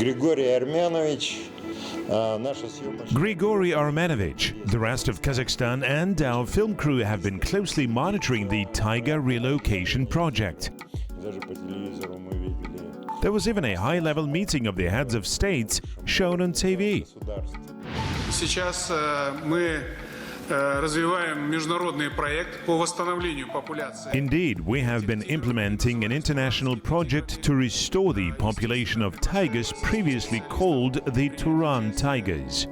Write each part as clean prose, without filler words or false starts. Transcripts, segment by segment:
Grigory Armenovich, the rest of Kazakhstan and our film crew have been closely monitoring the taiga relocation project. There was even a high-level meeting of the heads of states shown on TV. Сейчас мы развиваем международный проект по восстановлению популяции. Indeed, we have been implementing an international project to restore the population of tigers previously called the Turan tigers.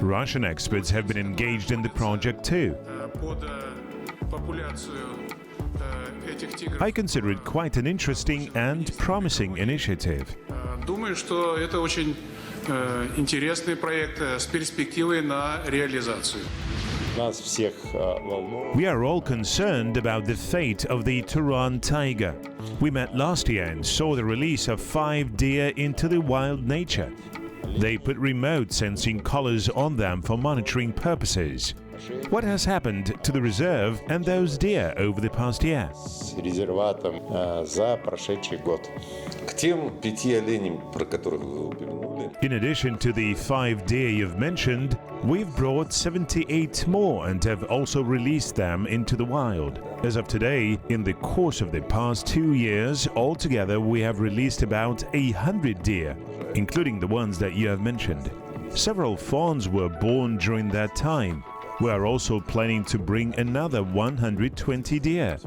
Russian experts have been engaged in the project too. I consider it quite an interesting and promising initiative. Думаю, что это очень интересный проект с перспективой на реализацию. We are all concerned about the fate of the Turan tiger. We met last year and saw the release of 5 deer into the wild nature. They put remote sensing collars on them for monitoring purposes. What has happened to the reserve and those deer over the past year? In addition to the 5 deer you've mentioned, we've brought 78 more and have also released them into the wild. As of today, in the course of the past 2 years, altogether we have released about 100 deer, including the ones that you have mentioned. Several fawns were born during that time. We are also planning to bring another 120 deer.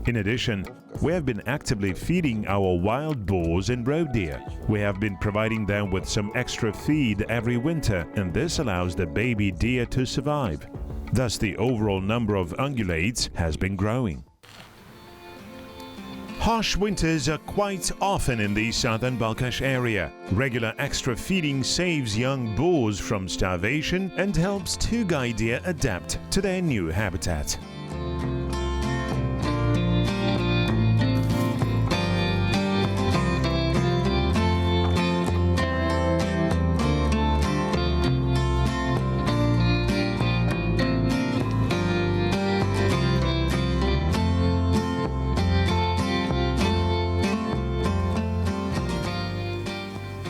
In addition, we have been actively feeding our wild boars and roe deer. We have been providing them with some extra feed every winter, and this allows the baby deer to survive. Thus, the overall number of ungulates has been growing. Harsh winters are quite often in the southern Balkhash area. Regular extra feeding saves young boars from starvation and helps Tugay deer adapt to their new habitat.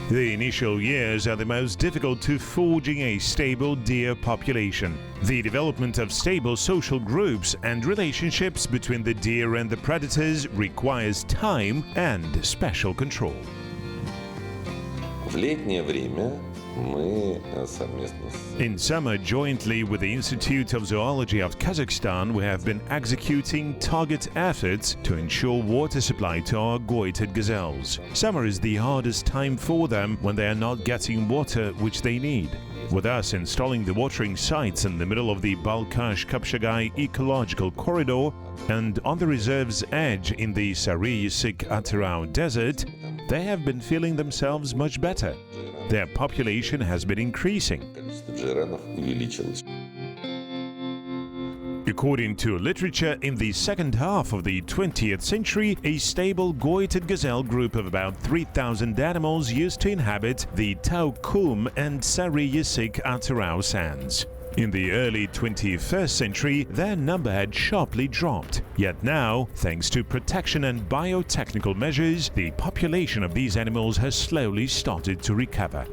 The initial years are the most difficult to forging a stable deer population. The development of stable social groups and relationships between the deer and the predators requires time and special control. В летнее время мы совместно In summer, jointly with the Institute of Zoology of Kazakhstan, we have been executing target efforts to ensure water supply to our goited gazelles. Summer is the hardest time for them when they are not getting water which they need. With us installing the watering sites in the middle of the Balkhash-Kapshagay ecological corridor and on the reserve's edge in the Sary-Yasik-Atarau desert, they have been feeling themselves much better. Their population has been increasing. According to literature, in the second half of the 20th century, a stable goited gazelle group of about 3,000 animals used to inhabit the Taukum and Sary-Yasik-Atarau sands. In the early 21st century, their number had sharply dropped. Yet now, thanks to protection and biotechnical measures, the population of these animals has slowly started to recover.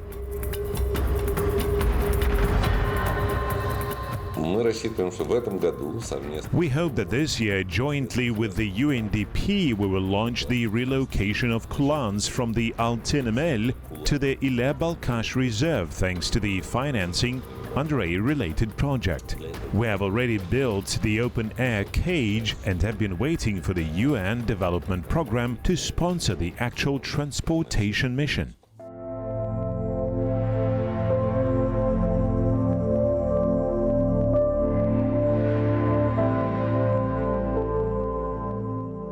We hope that this year, jointly with the UNDP, we will launch the relocation of kulans from the Altyn to the Ile-Balkhash reserve thanks to the financing under a related project. We have already built the open-air cage and have been waiting for the UN development program to sponsor the actual transportation mission.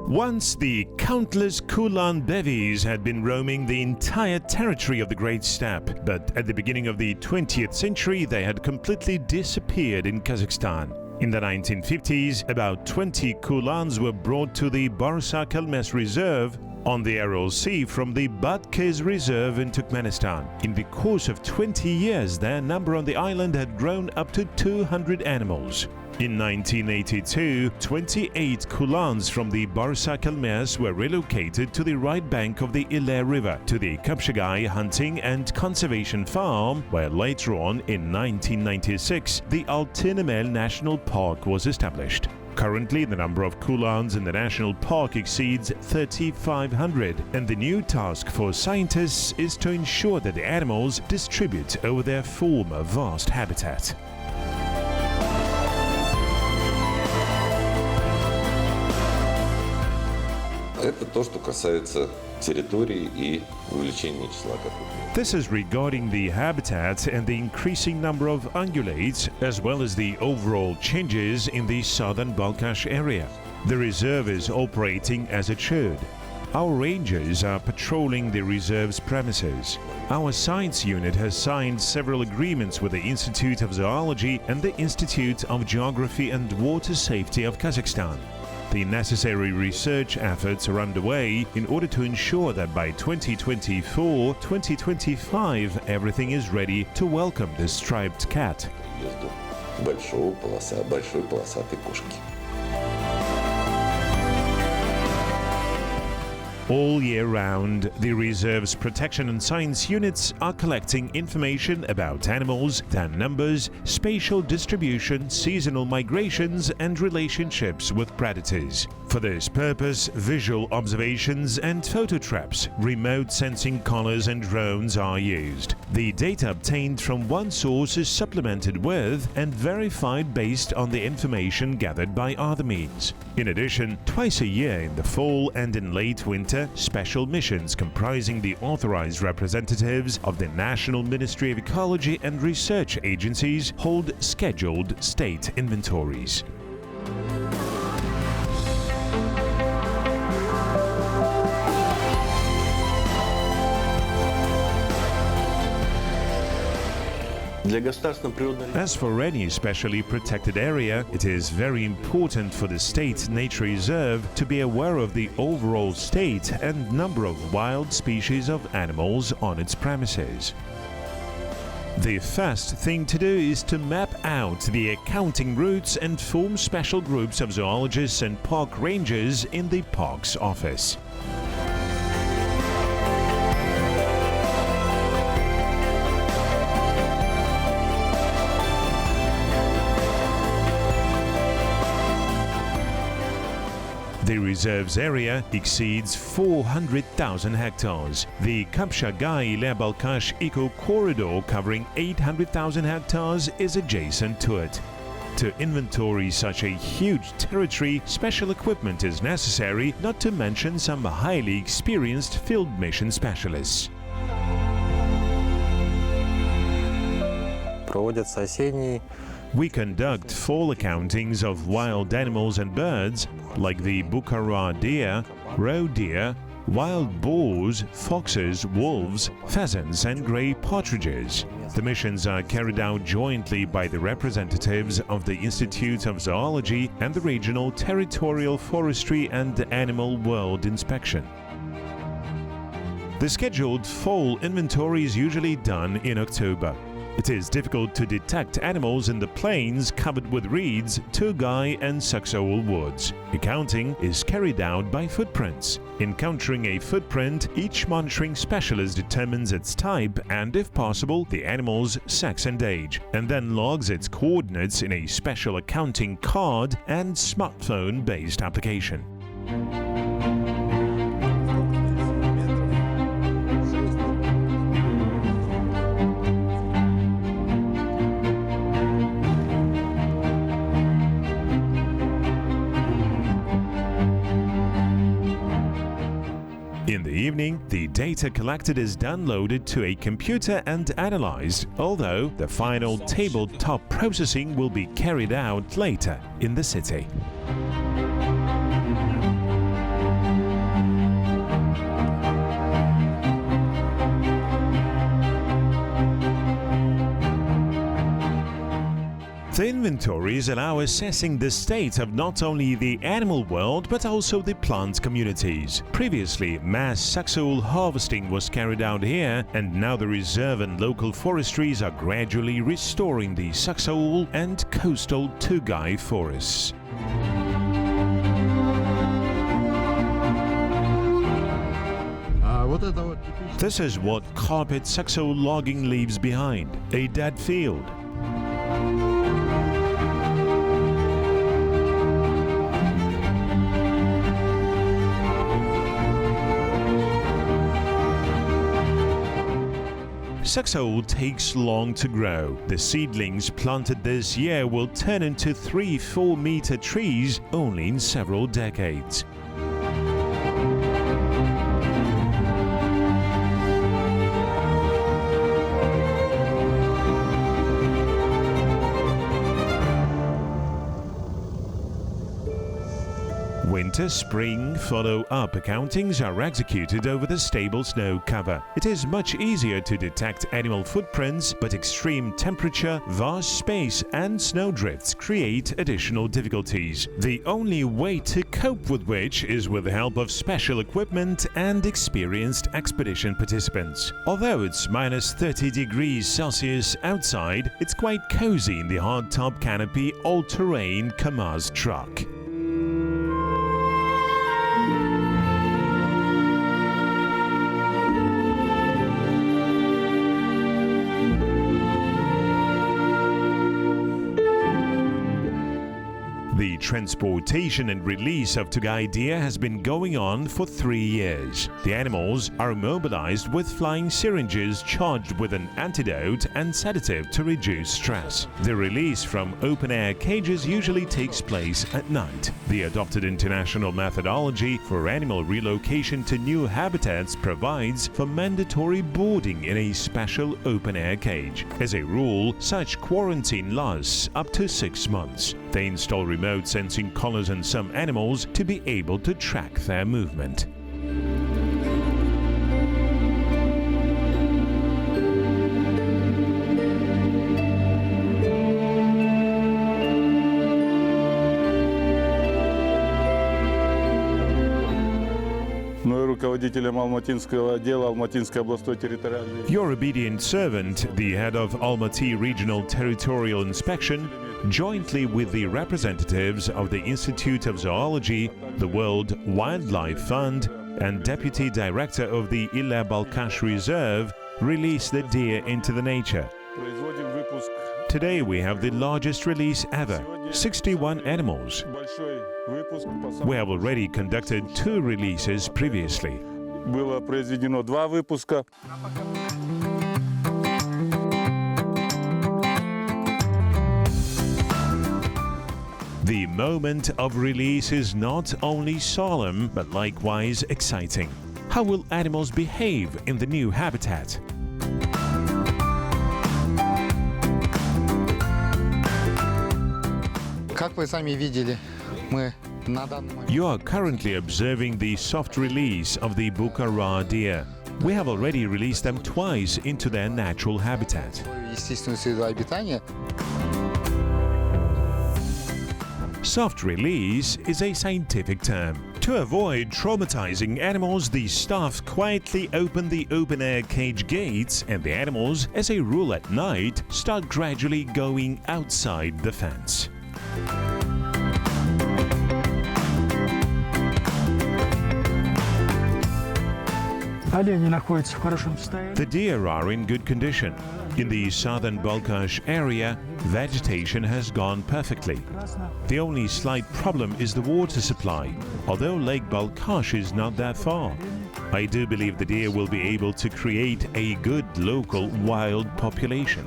Once, the countless Kulan bevies had been roaming the entire territory of the Great Steppe, but at the beginning of the 20th century they had completely disappeared in Kazakhstan. In the 1950s, about 20 Kulans were brought to the Barsak-Elmes Reserve, on the Aral Sea from the Batkez Reserve in Turkmenistan. In the course of 20 years, their number on the island had grown up to 200 animals. In 1982, 28 kulans from the Barsak were relocated to the right bank of the Ile River to the Kapshagai Hunting and Conservation Farm, where later on in 1996 the Altynamel National Park was established. Currently, the number of kulans in the national park exceeds 3,500, and the new task for scientists is to ensure that the animals distribute over their former vast habitat. Это то, что касается территории и увеличения числа копытных. This is regarding the habitat and the increasing number of ungulates, as well as the overall changes in the southern Balkhash area. The reserve is operating as it should. Our rangers are patrolling the reserve's premises. Our science unit has signed several agreements with the Institute of Zoology and the Institute of Geography and Water Safety of Kazakhstan. The necessary research efforts are underway in order to ensure that by 2024-2025 everything is ready to welcome the striped cat. Большой полосатой кошки. All year round, the reserve's protection and science units are collecting information about animals, their numbers, spatial distribution, seasonal migrations, and relationships with predators. For this purpose, visual observations and photo traps, remote sensing collars and drones are used. The data obtained from one source is supplemented with and verified based on the information gathered by other means. In addition, twice a year in the fall and in late winter, special missions comprising the authorized representatives of the National Ministry of Ecology and Research agencies hold scheduled state inventories. As for any specially protected area, it is very important for the state nature reserve to be aware of the overall state and number of wild species of animals on its premises. The first thing to do is to map out the accounting routes and form special groups of zoologists and park rangers in the park's office. The reserve's area exceeds 400,000 hectares. The Kapshagai Ile-Balkhash Eco Corridor, covering 800,000 hectares, is adjacent to it. To inventory such a huge territory, special equipment is necessary, not to mention some highly experienced field mission specialists. We conduct fall accountings of wild animals and birds, like the Bukhara deer, roe deer, wild boars, foxes, wolves, pheasants, and grey partridges. The missions are carried out jointly by the representatives of the Institute of Zoology and the regional Territorial Forestry and Animal World Inspection. The scheduled fall inventory is usually done in October. It is difficult to detect animals in the plains covered with reeds, tugai, and saxaul woods. Accounting is carried out by footprints. Encountering a footprint, each monitoring specialist determines its type and, if possible, the animal's sex and age, and then logs its coordinates in a special accounting card and smartphone-based application. In the evening, the data collected is downloaded to a computer and analyzed, although the final tabletop processing will be carried out later in the city. The inventories allow assessing the state of not only the animal world but also the plant communities. Previously, mass saxaul harvesting was carried out here, and now the reserve and local forestries are gradually restoring the saxaul and coastal taiga forests. This is what carpet saxaul logging leaves behind: a dead field. Saxaul takes long to grow. The seedlings planted this year will turn into 3-4 meter trees only in several decades. Winter, spring, follow-up accountings are executed over the stable snow cover. It is much easier to detect animal footprints, but extreme temperature, vast space and snowdrifts create additional difficulties, the only way to cope with which is with the help of special equipment and experienced expedition participants. Although it's minus 30 degrees Celsius outside, it's quite cozy in the hardtop canopy all-terrain Kamaz truck. The transportation and release of taiga deer has been going on for 3 years. The animals are immobilized with flying syringes charged with an antidote and sedative to reduce stress. The release from open-air cages usually takes place at night. The adopted international methodology for animal relocation to new habitats provides for mandatory boarding in a special open-air cage. As a rule, such quarantine lasts up to 6 months. They install remote sensing collars on some animals to be able to track their movement. Your obedient servant, the head of Almaty Regional Territorial Inspection, jointly with the representatives of the Institute of Zoology, the World Wildlife Fund, and Deputy Director of the Ile-Balkhash Reserve, released the deer into the nature. Today we have the largest release ever, 61 animals. We have already conducted 2 releases previously. The moment of release is not only solemn, but likewise exciting. How will animals behave in the new habitat? You are currently observing the soft release of the Bukhara deer. We have already released them twice into their natural habitat. Soft release is a scientific term. To avoid traumatizing animals, the staff quietly open the open-air cage gates, and the animals, as a rule at night, start gradually going outside the fence. The deer are in good condition. In the southern Balkhash area, vegetation has gone perfectly. The only slight problem is the water supply, although Lake Balkhash is not that far. I do believe the deer will be able to create a good local wild population.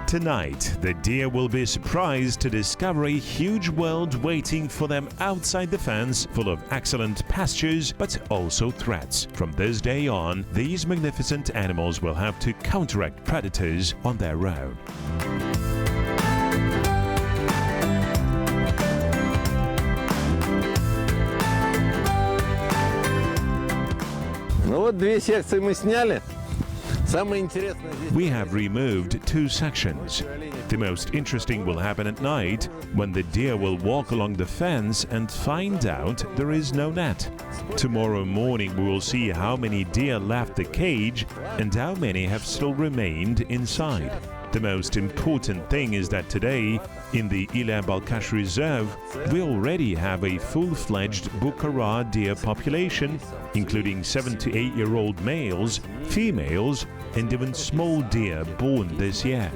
Tonight, the deer will be surprised to discover a huge world waiting for them outside the fence, full of excellent pastures, but also threats. From this day on, these magnificent animals will have to counteract predators on their own. Ну вот 2 секции мы сняли. We have removed 2 sections. The most interesting will happen at night, when the deer will walk along the fence and find out there is no net. Tomorrow morning we will see how many deer left the cage and how many have still remained inside. The most important thing is that today, in the Ile-Balkhash reserve, we already have a full-fledged Bukhara deer population, including 7 to 8-year-old males, females, and even small deer born this year.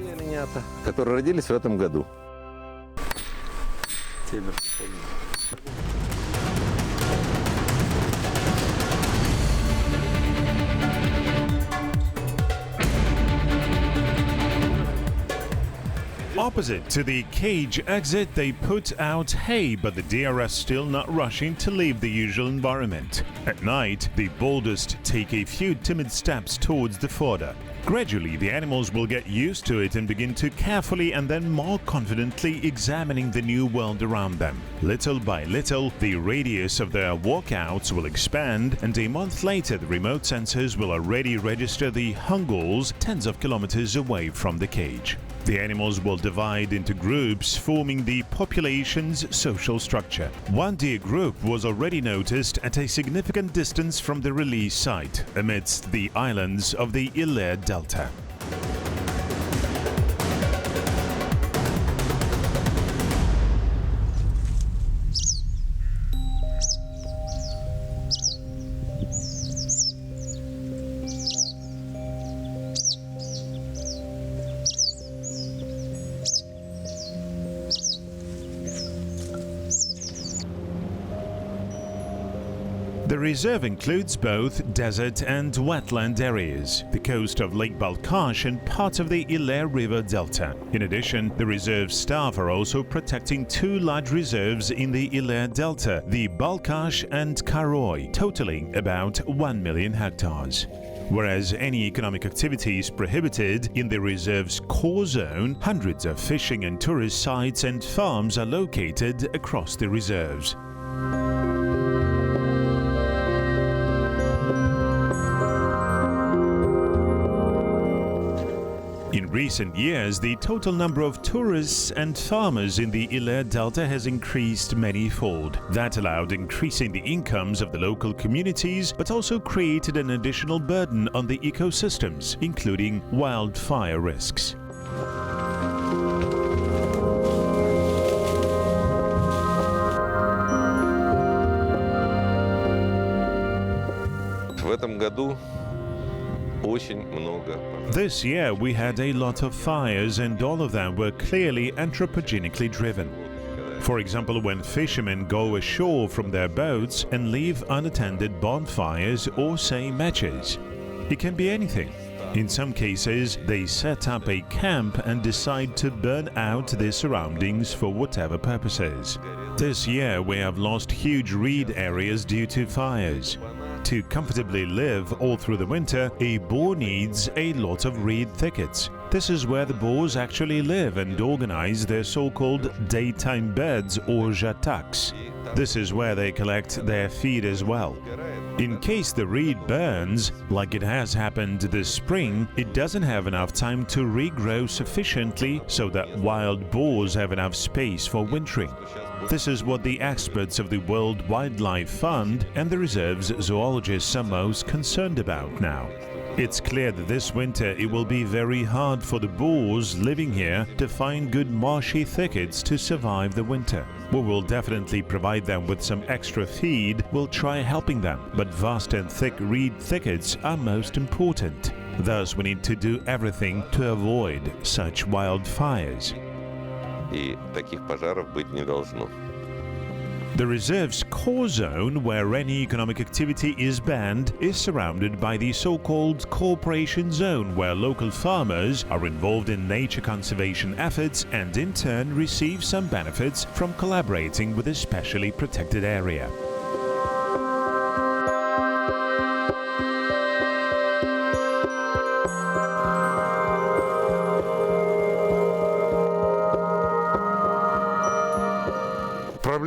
Opposite to the cage exit, they put out hay, but the deer are still not rushing to leave the usual environment. At night, the boldest take a few timid steps towards the fodder. Gradually, the animals will get used to it and begin to carefully and then more confidently examining the new world around them. Little by little, the radius of their walkouts will expand, and a month later, the remote sensors will already register the hungals tens of kilometers away from the cage. The animals will divide into groups, forming the population's social structure. One deer group was already noticed at a significant distance from the release site, amidst the islands of the Ile Delta. The reserve includes both desert and wetland areas, the coast of Lake Balkhash and parts of the Ile River Delta. In addition, the reserve staff are also protecting 2 large reserves in the Ile Delta, the Balkhash and Karoy, totaling about 1 million hectares. Whereas any economic activity is prohibited in the reserve's core zone, hundreds of fishing and tourist sites and farms are located across the reserves. In recent years, the total number of tourists and farmers in the Ile Delta has increased many-fold. That allowed increasing the incomes of the local communities, but also created an additional burden on the ecosystems, including wildfire risks. В этом году очень много. This year we had a lot of fires, and all of them were clearly anthropogenically driven. For example, when fishermen go ashore from their boats and leave unattended bonfires or, say, matches. It can be anything. In some cases, they set up a camp and decide to burn out their surroundings for whatever purposes. This year we have lost huge reed areas due to fires. To comfortably live all through the winter, a boar needs a lot of reed thickets. This is where the boars actually live and organize their so-called daytime beds or jataks. This is where they collect their feed as well. In case the reed burns, like it has happened this spring, it doesn't have enough time to regrow sufficiently so that wild boars have enough space for wintering. This is what the experts of the World Wildlife Fund and the reserve's zoologists are most concerned about now. It's clear that this winter it will be very hard for the boars living here to find good marshy thickets to survive the winter. We will definitely provide them with some extra feed, we'll try helping them, but vast and thick reed thickets are most important. Thus we need to do everything to avoid such wildfires. И таких пожаров быть не должно. The reserve's core zone, where any economic activity is banned, is surrounded by the so-called cooperation zone, where local farmers are involved in nature conservation efforts and in turn receive some benefits from collaborating with a specially protected area.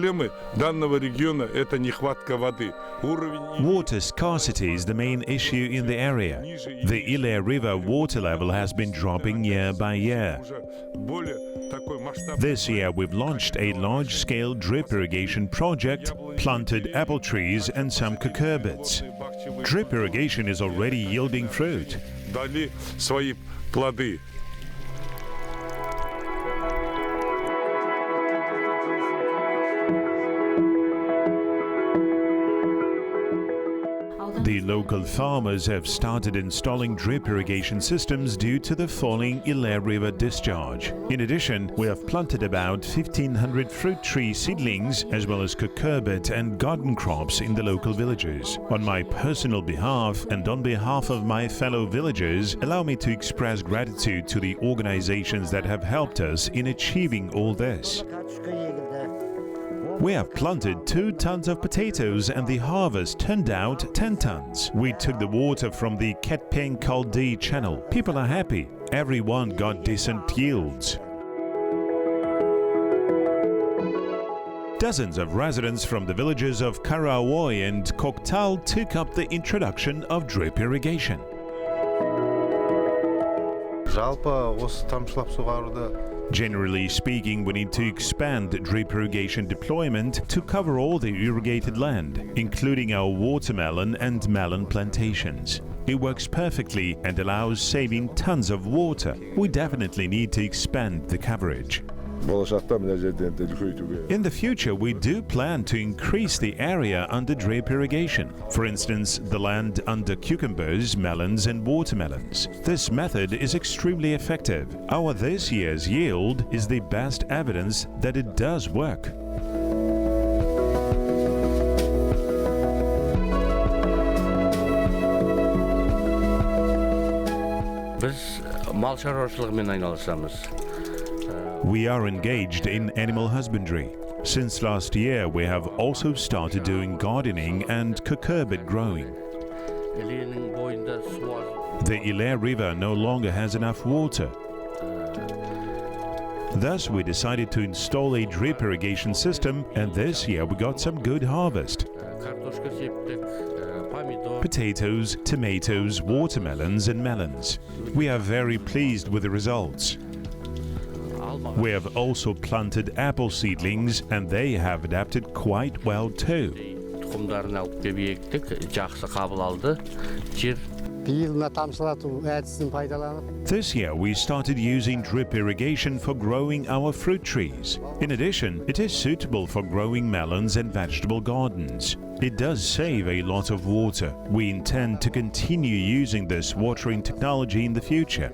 проблемы данного региона – это нехватка воды. Water scarcity is the main issue in the area. The Ile River water level has been dropping year by year. This year we've launched a large-scale drip irrigation project, planted apple trees and some cucurbits. Drip irrigation is already yielding fruit. Дали свои плоды. The local farmers have started installing drip irrigation systems due to the falling Ile River discharge. In addition, we have planted about 1,500 fruit tree seedlings as well as cucurbit and garden crops in the local villages. On my personal behalf and on behalf of my fellow villagers, allow me to express gratitude to the organizations that have helped us in achieving all this. We have planted 2 tons of potatoes and the harvest turned out 10 tons. We took the water from the Ketpen-Kaldi channel. People are happy. Everyone got decent yields. Dozens of residents from the villages of Karamergen and Koktal took up the introduction of drip irrigation. Generally speaking, we need to expand drip irrigation deployment to cover all the irrigated land, including our watermelon and melon plantations. It works perfectly and allows saving tons of water. We definitely need to expand the coverage. In the future, we do plan to increase the area under drip irrigation. For instance, the land under cucumbers, melons and watermelons. This method is extremely effective. Our this year's yield is the best evidence that it does work. We are engaged in animal husbandry. Since last year, we have also started doing gardening and cucurbit growing. The Ile River no longer has enough water. Thus, we decided to install a drip irrigation system, and this year we got some good harvest. Potatoes, tomatoes, watermelons and melons. We are very pleased with the results. We have also planted apple seedlings and they have adapted quite well too. This year we started using drip irrigation for growing our fruit trees. In addition, it is suitable for growing melons and vegetable gardens. It does save a lot of water. We intend to continue using this watering technology in the future.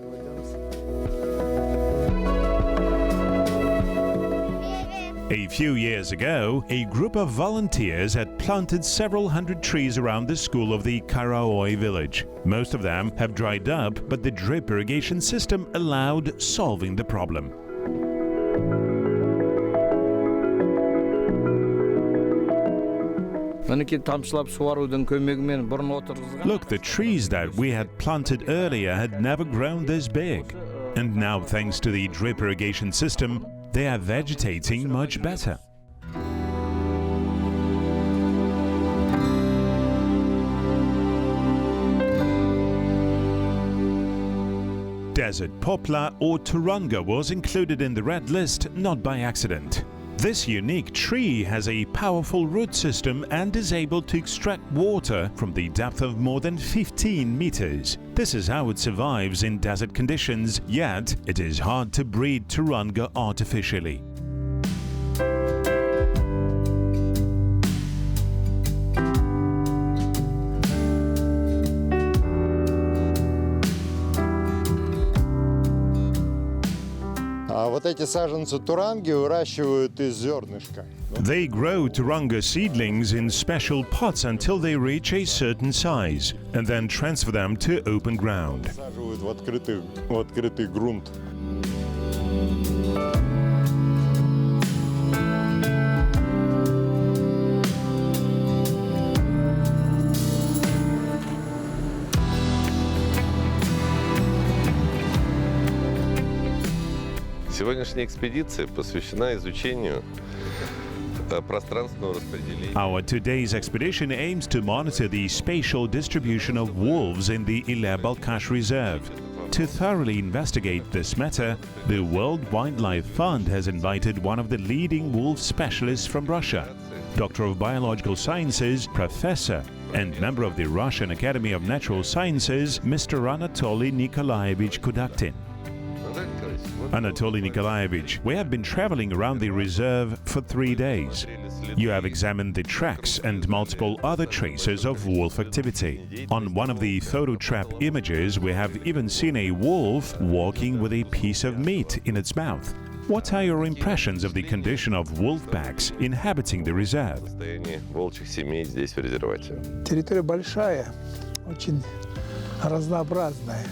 A few years ago, a group of volunteers had planted several hundred trees around the school of the Karaoy village. Most of them have dried up, but the drip irrigation system allowed solving the problem. Look, the trees that we had planted earlier had never grown this big. And now, thanks to the drip irrigation system, they are vegetating much better. Desert poplar or turanga was included in the red list not by accident. This unique tree has a powerful root system and is able to extract water from the depth of more than 15 meters. This is how it survives in desert conditions, yet it is hard to breed turanga artificially. They grow turanga seedlings in special pots until they reach a certain size, and then transfer them to open ground. Сегодняшняя экспедиция посвящена изучению пространственного распределения. Our today's expedition aims to monitor the spatial distribution of wolves in the Ile-Balkhash reserve. To thoroughly investigate this matter, the World Wildlife Fund has invited one of the leading wolf specialists from Russia, Doctor of Biological Sciences, Professor, and member of the Russian Academy of Natural Sciences, Mr. Anatoly Nikolaevich Kudaktin. Anatoly Nikolaevich, we have been traveling around the reserve for 3 days. You have examined the tracks and multiple other traces of wolf activity. On one of the photo trap images, we have even seen a wolf walking with a piece of meat in its mouth. What are your impressions of the condition of wolf packs inhabiting the reserve? Волчьих семей здесь в резервате. Территория большая, очень разнообразная.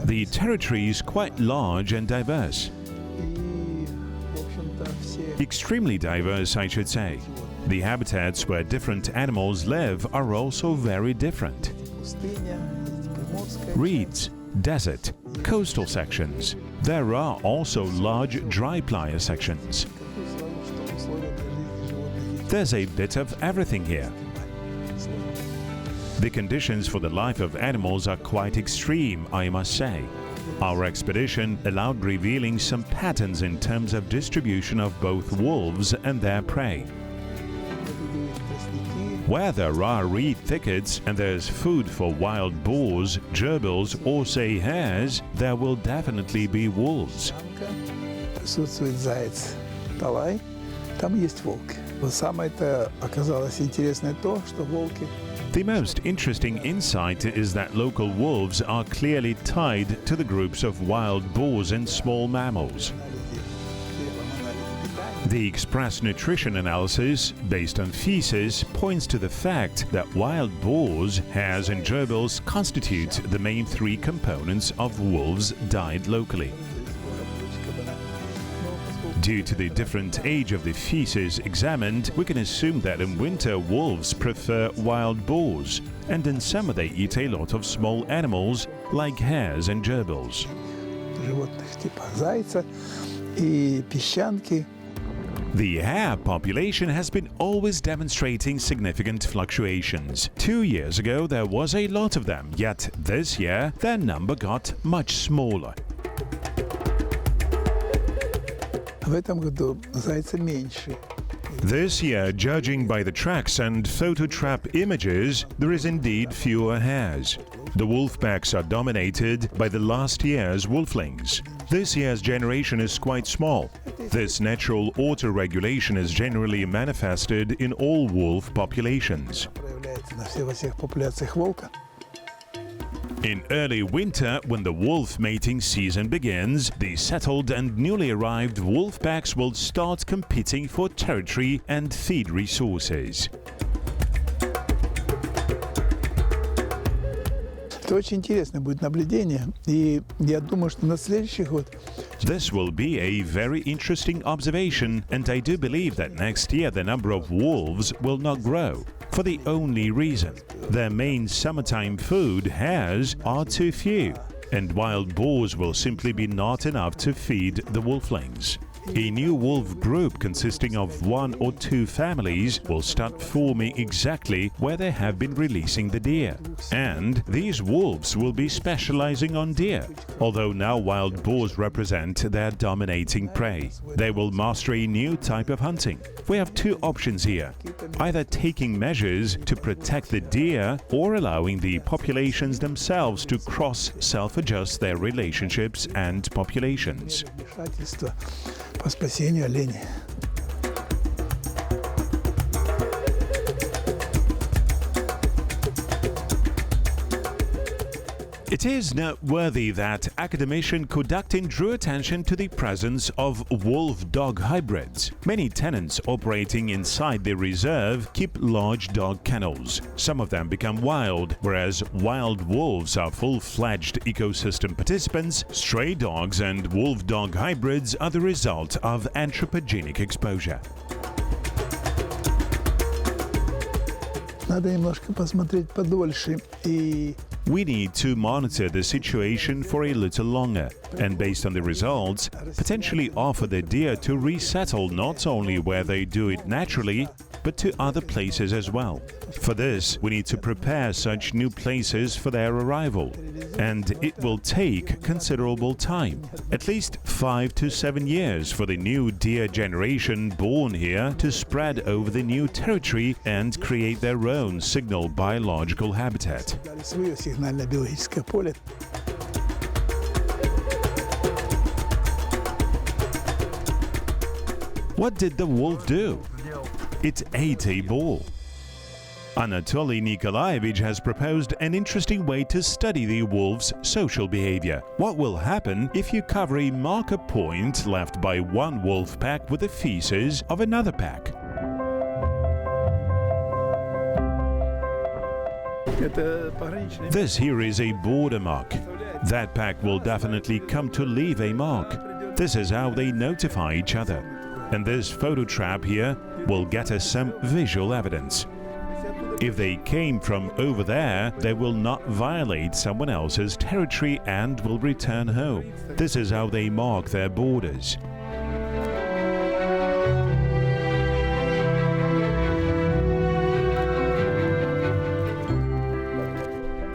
The territory is quite large and diverse. И, в общем-то, все Extremely diverse, I should say. The habitats where different animals live are also very different. пустыня, есть приморская. Reeds, desert, coastal sections. There are also large dry playa sections. Какую свою, что условия для жизни животных There's a bit of everything here. The conditions for the life of animals are quite extreme, I must say. Our expedition allowed revealing some patterns in terms of distribution of both wolves and their prey. Where there are reed thickets and there's food for wild boars, gerbils or say hares, there will definitely be wolves. Присутствует заяц, талай, там есть волки. Самое-то оказалось интересное то, что волки The most interesting insight is that local wolves are clearly tied to the groups of wild boars and small mammals. The express nutrition analysis, based on feces, points to the fact that wild boars, hares and gerbils constitute the main 3 components of wolves' diet locally. Due to the different age of the feces examined, we can assume that in winter wolves prefer wild boars, and in summer they eat a lot of small animals like hares and gerbils. животных типа зайца и песчанки. The hare population has been always demonstrating significant fluctuations. 2 years ago there was a lot of them, yet this year their number got much smaller. В этом году зайца меньше. This year, judging by the tracks and photo trap images, there is indeed fewer hares. The wolf packs are dominated by the last year's wolflings. This year's generation is quite small. This natural auto-regulation is generally manifested in all wolf populations. Проявляется во всех популяциях волка. In early winter, when the wolf mating season begins, the settled and newly arrived wolf packs will start competing for territory and feed resources. Это очень интересное будет наблюдение, и я думаю, что на следующий год This will be a very interesting observation, and I do believe that next year the number of wolves will not grow, for the only reason their main summertime food, hares, are too few, and wild boars will simply be not enough to feed the wolflings. A new wolf group consisting of 1 or 2 families will start forming exactly where they have been releasing the deer. And these wolves will be specializing on deer, although now wild boars represent their dominating prey. They will master a new type of hunting. We have 2 options here, either taking measures to protect the deer or allowing the populations themselves to cross-self-adjust their relationships and populations. вмешательство по спасению оленей. It is noteworthy that academician Kudaktin drew attention to the presence of wolf-dog hybrids. Many tenants operating inside the reserve keep large dog kennels. Some of them become wild, whereas wild wolves are full-fledged ecosystem participants. Stray dogs and wolf-dog hybrids are the result of anthropogenic exposure. Надо немножко посмотреть подольше и We need to monitor the situation for a little longer, and based on the results, potentially offer the deer to resettle not only where they do it naturally, but to other places as well. For this, we need to prepare such new places for their arrival, and it will take considerable time, at least 5 to 7 years for the new deer generation born here to spread over the new territory and create their own signal biological habitat. What did the wolf do? It ate a ball. Anatoly Nikolaevich has proposed an interesting way to study the wolf's social behavior. What will happen if you cover a marker point left by one wolf pack with the feces of another pack? This here is a border mark. That pack will definitely come to leave a mark. This is how they notify each other. And this photo trap here will get us some visual evidence. If they came from over there, they will not violate someone else's territory and will return home. This is how they mark their borders.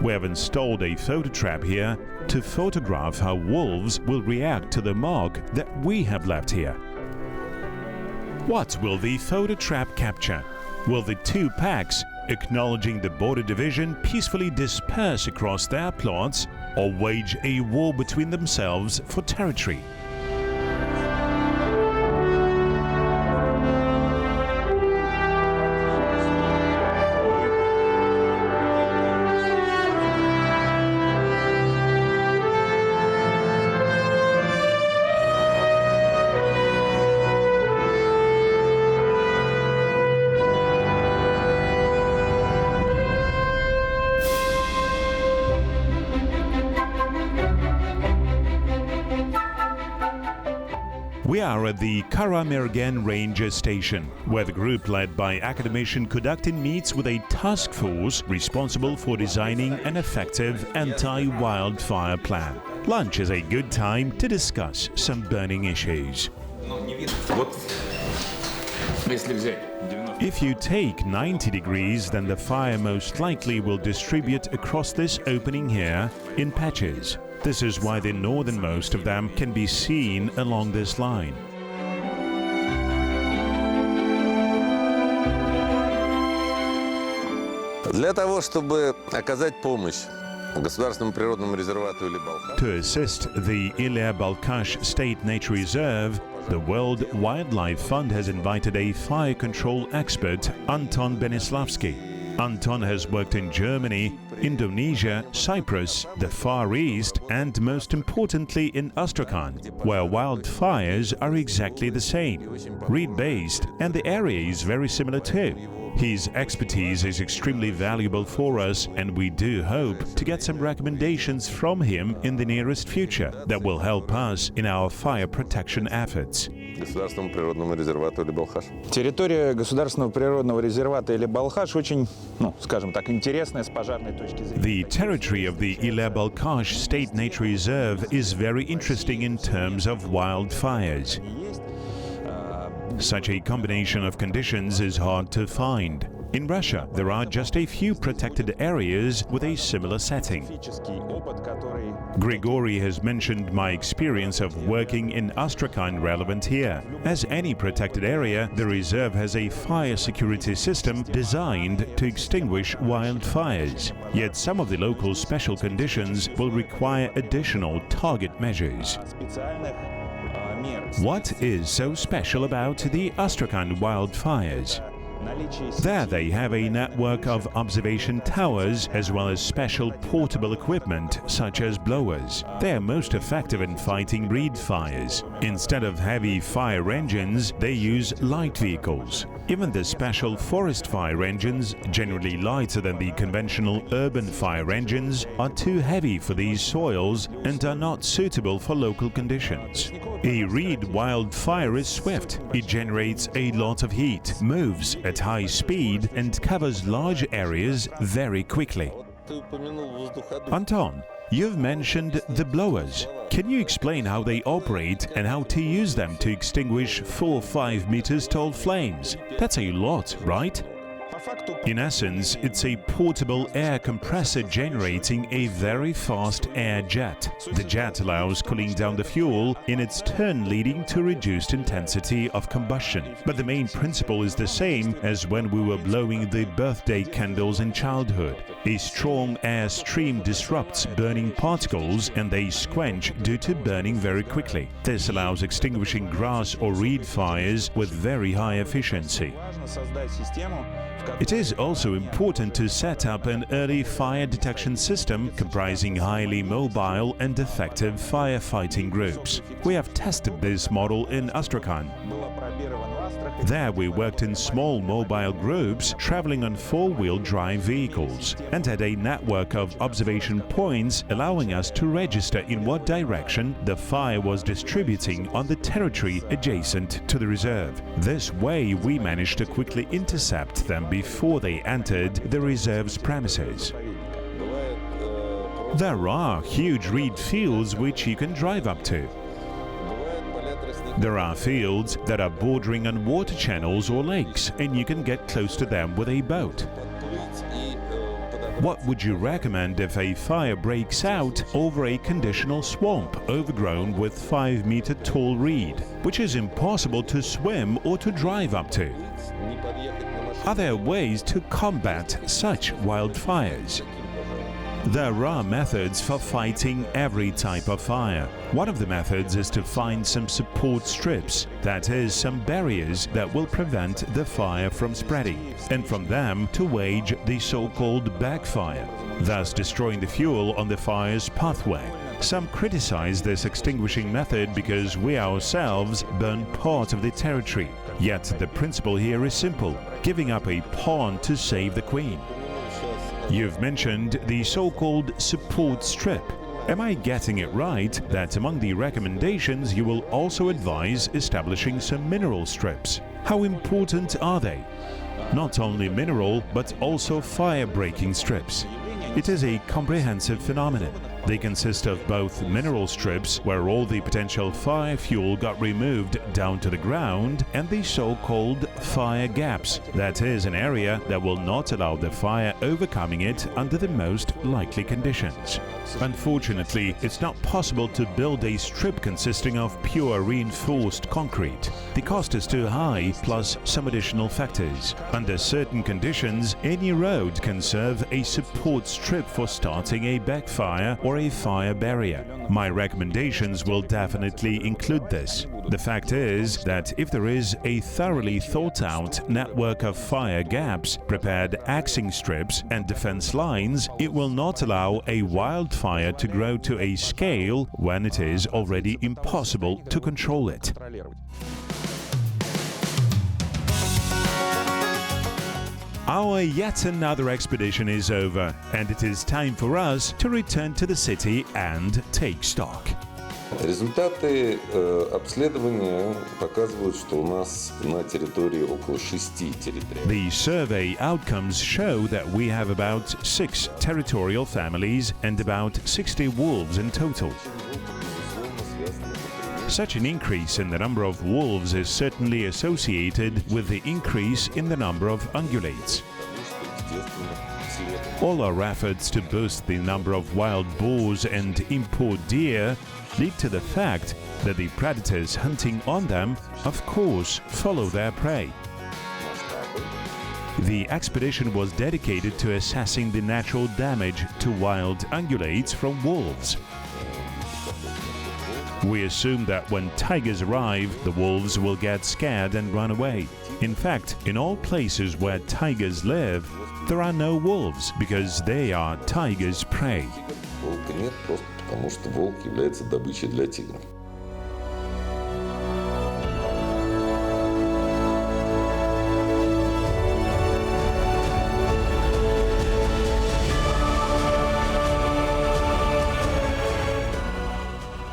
We have installed a photo trap here to photograph how wolves will react to the mark that we have left here. What will the photo trap capture? Will the two packs, acknowledging the border division, peacefully disperse across their plots or wage a war between themselves for territory? We are at the Karamergen Ranger Station, where the group led by academician Kudaktin meets with a task force responsible for designing an effective anti-wildfire plan. Lunch is a good time to discuss some burning issues. If you take 90 degrees, then the fire most likely will distribute across this opening here in patches. This is why the northernmost of them can be seen along this line. Для того, чтобы оказать помощь государственному природному резервату Ile-Balkhash. To assist the Ile-Balkhash State Nature Reserve, the World Wildlife Fund has invited a fire control expert, Anton Benislavsky. Anton has worked in Germany, Indonesia, Cyprus, the Far East, and most importantly in Astrakhan, where wildfires are exactly the same, reed-based, and the area is very similar too. His expertise is extremely valuable for us, and we do hope to get some recommendations from him in the nearest future that will help us in our fire protection efforts. Государственному природному резервату Ile-Balkhash. Территория государственного природного резервата Ile-Balkhash очень, скажем так, интересная с пожарной точки зрения. The territory of the Ile-Balkhash State Nature Reserve is very interesting in terms of wildfires. Such a combination of conditions is hard to find. In Russia, there are just a few protected areas with a similar setting. Grigory has mentioned my experience of working in Astrakhan relevant here. As any protected area, the reserve has a fire security system designed to extinguish wildfires. Yet some of the local special conditions will require additional target measures. What is so special about the Astrakhan wildfires? There they have a network of observation towers as well as special portable equipment such as blowers. They are most effective in fighting reed fires. Instead of heavy fire engines, they use light vehicles. Even the special forest fire engines, generally lighter than the conventional urban fire engines, are too heavy for these soils and are not suitable for local conditions. A reed wildfire is swift. It generates a lot of heat, moves at high speed and covers large areas very quickly. Anton, you've mentioned the blowers. Can you explain how they operate and how to use them to extinguish 4 or 5 meters tall flames? That's a lot, right? In essence, it's a portable air compressor generating a very fast air jet. The jet allows cooling down the fuel, in its turn leading to reduced intensity of combustion. But the main principle is the same as when we were blowing the birthday candles in childhood. A strong air stream disrupts burning particles and they squelch due to burning very quickly. This allows extinguishing grass or reed fires with very high efficiency. It is also important to set up an early fire detection system comprising highly mobile and effective firefighting groups. We have tested this model in Astrakhan. There we worked in small mobile groups traveling on 4-wheel drive vehicles and had a network of observation points allowing us to register in what direction the fire was distributing on the territory adjacent to the reserve. This way we managed to quickly intercept them before they entered the reserve's premises. There are huge reed fields which you can drive up to. There are fields that are bordering on water channels or lakes, and you can get close to them with a boat. What would you recommend if a fire breaks out over a conditional swamp overgrown with 5-meter tall reed, which is impossible to swim or to drive up to? Are there ways to combat such wildfires? There are methods for fighting every type of fire. One of the methods is to find some support strips, that is, some barriers that will prevent the fire from spreading, and from them to wage the so-called backfire, thus destroying the fuel on the fire's pathway. Some criticize this extinguishing method because we ourselves burn part of the territory. Yet the principle here is simple: giving up a pawn to save the queen. You've mentioned the so-called support strip. Am I getting it right that among the recommendations you will also advise establishing some mineral strips? How important are they? Not only mineral, but also fire-breaking strips. It is a comprehensive phenomenon. They consist of both mineral strips, where all the potential fire fuel got removed down to the ground, and the so-called fire gaps. That is an area that will not allow the fire overcoming it under the most likely conditions. Unfortunately, it's not possible to build a strip consisting of pure reinforced concrete. The cost is too high, plus some additional factors. Under certain conditions, any road can serve a support strip for starting a backfire or a fire barrier. My recommendations will definitely include this. The fact is that if there is a thoroughly thought-out network of fire gaps, prepared axing strips and defense lines, it will not allow a wildfire to grow to a scale when it is already impossible to control it. Our yet another expedition is over, and it is time for us to return to the city and take stock. Результаты обследования показывают, что у нас на территории около 6 территорий. The survey outcomes show that we have about 6 territorial families and about 60 wolves in total. Such an increase in the number of wolves is certainly associated with the increase in the number of ungulates. All our efforts to boost the number of wild boars and import deer lead to the fact that the predators hunting on them, of course, follow their prey. The expedition was dedicated to assessing the natural damage to wild ungulates from wolves. We assume that when tigers arrive, the wolves will get scared and run away. In fact, in all places where tigers live, there are no wolves because they are tigers' prey. Волка нет просто потому, что волк является добычей для тигров.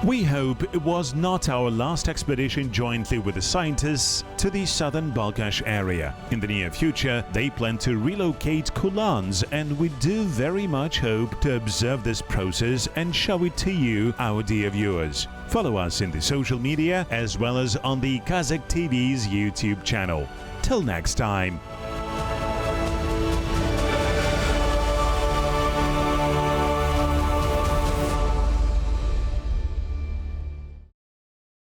We hope it was not our last expedition jointly with the scientists to the southern Balkhash area. In the near future, they plan to relocate Kulans, and we do very much hope to observe this process and show it to you, our dear viewers. Follow us in the social media as well as on the Kazakh TV's YouTube channel. Till next time.